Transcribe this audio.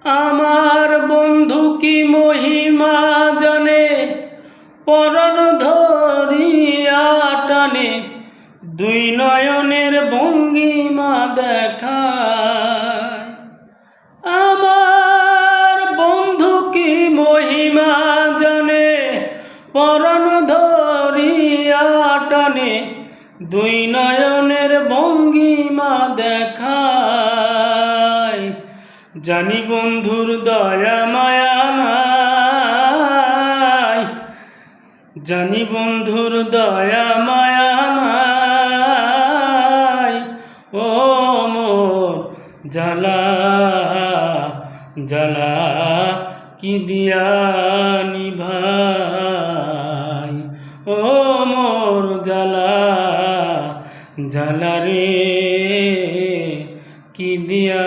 আমার বন্ধু কি মহিমা জানে, পরাণ ধরিয়া টানে, দুই নয়নের ভঙ্গিমা দেখায়। আমার বন্ধু কি মহিমা জানে, পরাণ ধরিয়া টানে, দুই নয়নের ভঙ্গিমা দেখায়। জানি বন্ধুর দয়া মায়া নাই, জানি বন্ধুর দয়া মায়া নাই। ও মোর জ্বালা জ্বালা কি দিয়া নিভাই, ও মোর জ্বালা জ্বালা রে কি দিয়া